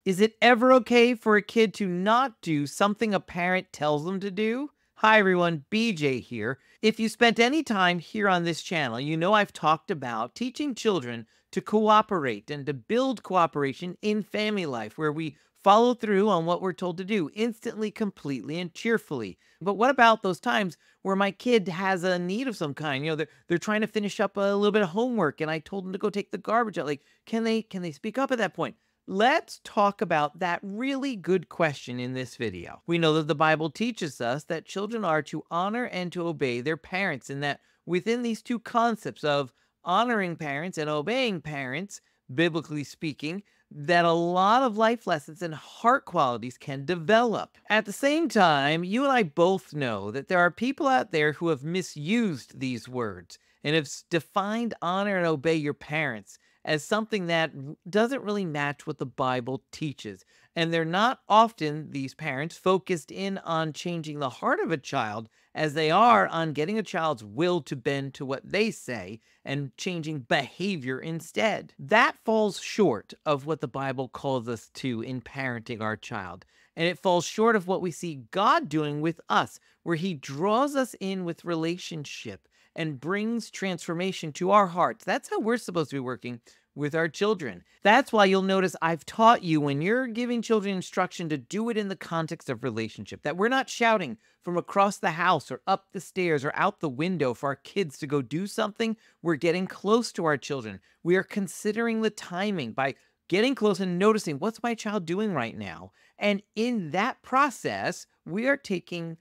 Is it ever okay for a kid to not do something a parent tells them to do? Hi everyone, BJ here. If you spent any time here on this channel, you know I've talked about teaching children to cooperate and to build cooperation in family life, where we follow through on what we're told to do instantly, completely, and cheerfully. But what about those times where my kid has a need of some kind? You know, they're trying to finish up a little bit of homework and I told them to go take the garbage out. Like, can they speak up at that point? Let's talk about that really good question in this video. We know that the Bible teaches us that children are to honor and to obey their parents, and that within these two concepts of honoring parents and obeying parents, biblically speaking, that a lot of life lessons and heart qualities can develop. At the same time, you and I both know that there are people out there who have misused these words and have defined honor and obey your parents as something that doesn't really match what the Bible teaches. And they're not often, these parents, focused in on changing the heart of a child as they are on getting a child's will to bend to what they say and changing behavior instead. That falls short of what the Bible calls us to in parenting our child. And it falls short of what we see God doing with us, where he draws us in with relationship and brings transformation to our hearts. That's how we're supposed to be working with our children. That's why you'll notice I've taught you, when you're giving children instruction, to do it in the context of relationship, that we're not shouting from across the house or up the stairs or out the window for our kids to go do something. We're getting close to our children. We are considering the timing by getting close and noticing, what's my child doing right now? And in that process, we are taking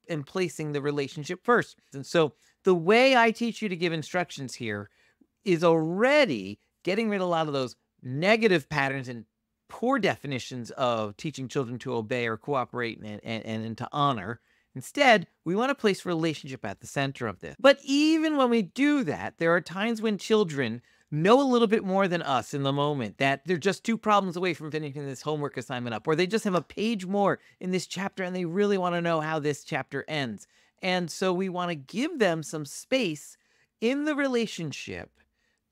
and placing the relationship first. And so the way I teach you to give instructions here is already getting rid of a lot of those negative patterns and poor definitions of teaching children to obey or cooperate and to honor. Instead, we want to place relationship at the center of this. But even when we do that, there are times when children know a little bit more than us in the moment, that they're just two problems away from finishing this homework assignment up, or they just have a page more in this chapter and they really want to know how this chapter ends. And so we want to give them some space in the relationship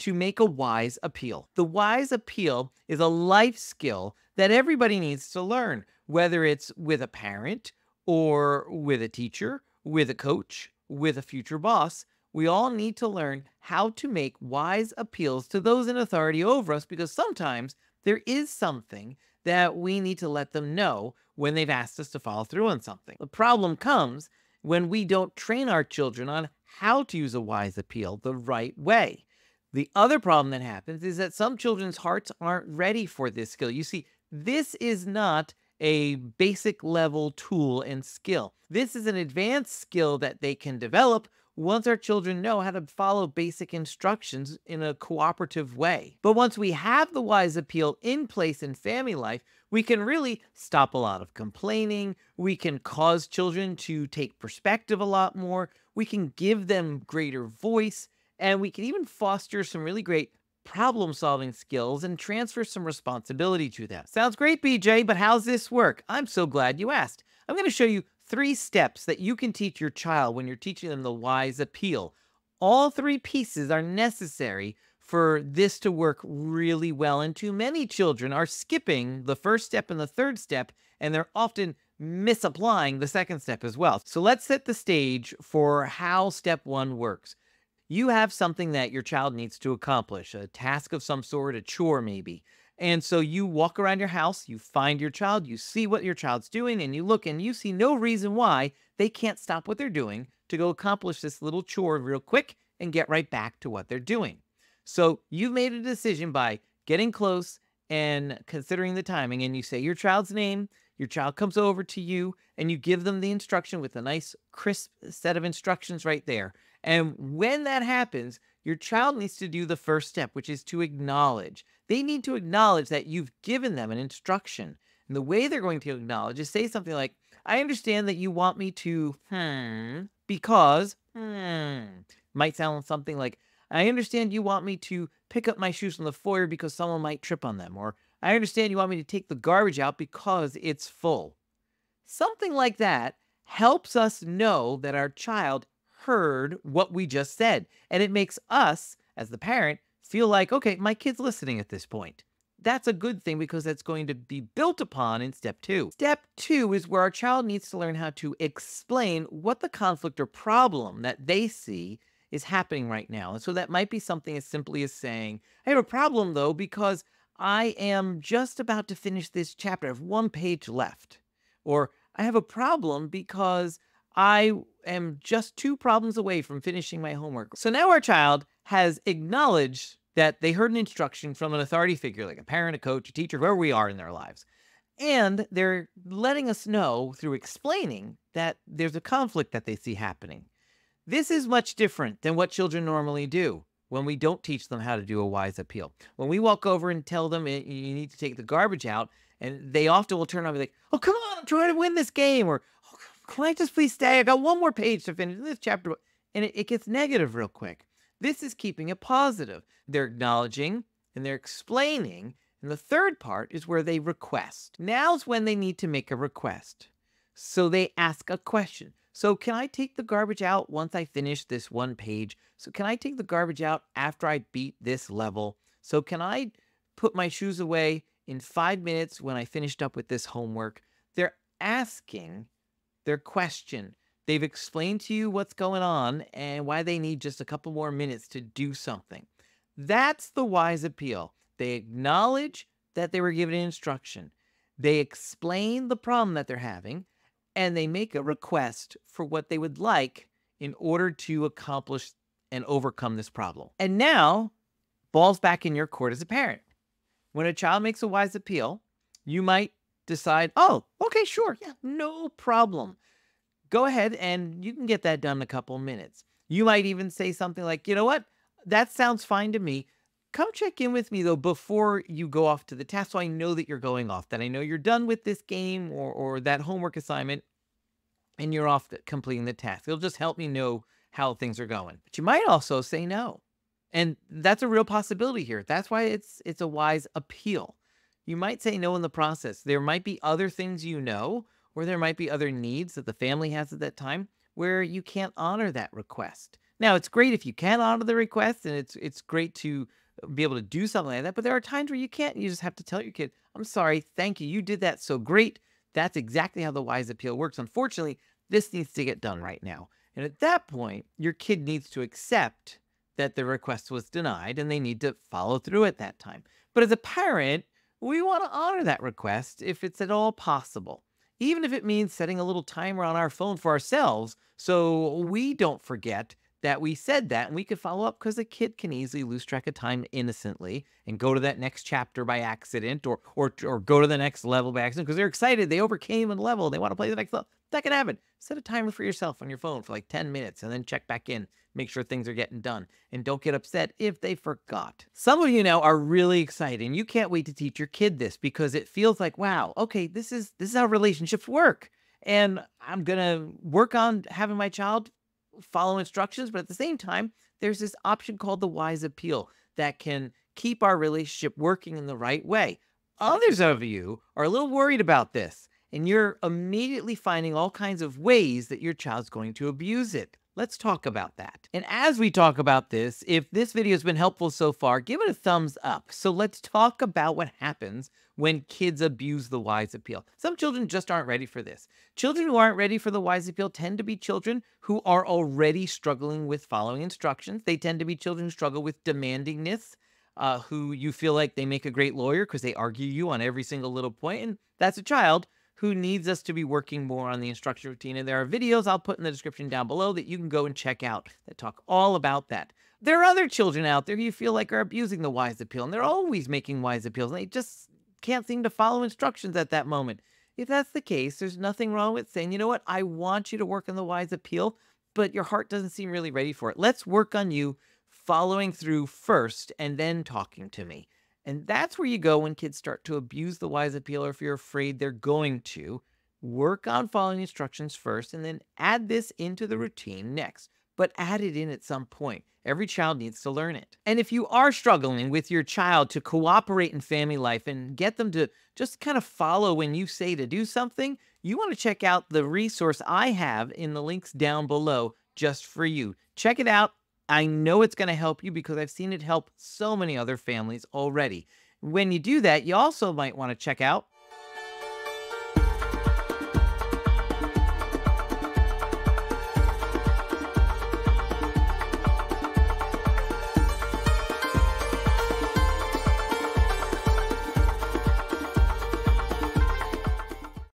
to make a wise appeal. The wise appeal is a life skill that everybody needs to learn, whether it's with a parent or with a teacher, with a coach, with a future boss. We all need to learn how to make wise appeals to those in authority over us, because sometimes there is something that we need to let them know when they've asked us to follow through on something. The problem comes when we don't train our children on how to use a wise appeal the right way. The other problem that happens is that some children's hearts aren't ready for this skill. You see, this is not a basic level tool and skill. This is an advanced skill that they can develop once our children know how to follow basic instructions in a cooperative way. But once we have the wise appeal in place in family life, we can really stop a lot of complaining. We can cause children to take perspective a lot more. We can give them greater voice. And we can even foster some really great problem-solving skills and transfer some responsibility to them. Sounds great, BJ, but how's this work? I'm so glad you asked. I'm going to show you 3 steps that you can teach your child when you're teaching them the wise appeal. All 3 pieces are necessary for this to work really well, and too many children are skipping the first step and the third step, and they're often misapplying the second step as well. So let's set the stage for how step 1 works. You have something that your child needs to accomplish, a task of some sort, a chore maybe. And so you walk around your house, you find your child, you see what your child's doing, and you look and you see no reason why they can't stop what they're doing to go accomplish this little chore real quick and get right back to what they're doing. So you've made a decision by getting close and considering the timing, and you say your child's name, your child comes over to you, and you give them the instruction with a nice crisp set of instructions right there. And when that happens, your child needs to do the first step, which is to acknowledge. They need to acknowledge that you've given them an instruction. And the way they're going to acknowledge is say something like, I understand that you want me to, because, might sound something like, I understand you want me to pick up my shoes from the foyer because someone might trip on them. Or, I understand you want me to take the garbage out because it's full. Something like that helps us know that our child heard what we just said. And it makes us, as the parent, feel like, okay, my kid's listening at this point. that's a good thing because that's going to be built upon in step two. Step two is where our child needs to learn how to explain what the conflict or problem that they see is happening right now. And so that might be something as simply as saying, I have a problem though, because I am just about to finish this chapter. I have one page left. Or I have a problem because I am just two problems away from finishing my homework. So now our child has acknowledged that they heard an instruction from an authority figure, like a parent, a coach, a teacher, wherever we are in their lives. And they're letting us know through explaining that there's a conflict that they see happening. This is much different than what children normally do when we don't teach them how to do a wise appeal. When we walk over and tell them you need to take the garbage out, and they often will turn on and be like, oh, come on, I'm trying to win this game. Or, oh, can I just please stay? I got one more page to finish this chapter. And it gets negative real quick. This is keeping it positive. They're acknowledging and they're explaining. And the third part is where they request. Now's when they need to make a request. So they ask a question. So can I take the garbage out once I finish this one page? So can I take the garbage out after I beat this level? So can I put my shoes away in 5 minutes when I finished up with this homework? They're asking their question. They've explained to you what's going on and why they need just a couple more minutes to do something. That's the wise appeal. They acknowledge that they were given instruction. They explain the problem that they're having, and they make a request for what they would like in order to accomplish and overcome this problem. And now, ball's back in your court as a parent. When a child makes a wise appeal, you might decide, oh, okay, sure, yeah, no problem. Go ahead and you can get that done in a couple minutes. You might even say something like, you know what, that sounds fine to me. Come check in with me, though, before you go off to the task, so I know that you're going off, that I know you're done with this game or that homework assignment, and you're off completing the task. It'll just help me know how things are going. But you might also say no. And that's a real possibility here. That's why it's a wise appeal. You might say no in the process. There might be other things you know, or there might be other needs that the family has at that time where you can't honor that request. Now, it's great if you can honor the request, and it's great to be able to do something like that, but there are times where you can't. You just have to tell your kid, I'm sorry, thank you, you did that so great. That's exactly how the wise appeal works. Unfortunately, this needs to get done right now. And at that point, your kid needs to accept that the request was denied, and they need to follow through at that time. But as a parent, we want to honor that request if it's at all possible, even if it means setting a little timer on our phone for ourselves so we don't forget that we said that, and we could follow up, because a kid can easily lose track of time innocently and go to that next chapter by accident, or go to the next level by accident because they're excited. They overcame a level. They want to play the next level. That can happen. Set a timer for yourself on your phone for like 10 minutes and then check back in. Make sure things are getting done. And don't get upset if they forgot. Some of you now are really excited, and you can't wait to teach your kid this because it feels like, wow, okay, this is how relationships work. And I'm going to work on having my child follow instructions, but at the same time, there's this option called the wise appeal that can keep our relationship working in the right way. Others of you are a little worried about this, and you're immediately finding all kinds of ways that your child's going to abuse it. Let's talk about that. And as we talk about this, if this video has been helpful so far, give it a thumbs up. So let's talk about what happens when kids abuse the wise appeal. Some children just aren't ready for this. Children who aren't ready for the wise appeal tend to be children who are already struggling with following instructions. They tend to be children who struggle with demandingness, who you feel like they make a great lawyer because they argue you on every single little point. And that's a child who needs us to be working more on the instruction routine. And there are videos I'll put in the description down below that you can go and check out that talk all about that. There are other children out there you feel like are abusing the wise appeal, and they're always making wise appeals, and they just can't seem to follow instructions at that moment. If that's the case, there's nothing wrong with saying, you know what, I want you to work on the wise appeal, but your heart doesn't seem really ready for it. Let's work on you following through first and then talking to me. And that's where you go when kids start to abuse the wise appeal, or if you're afraid they're going to. Work on following instructions first, and then add this into the routine next. But add it in at some point. Every child needs to learn it. And if you are struggling with your child to cooperate in family life and get them to just kind of follow when you say to do something, you want to check out the resource I have in the links down below just for you. Check it out. I know it's going to help you because I've seen it help so many other families already. When you do that, you also might want to check out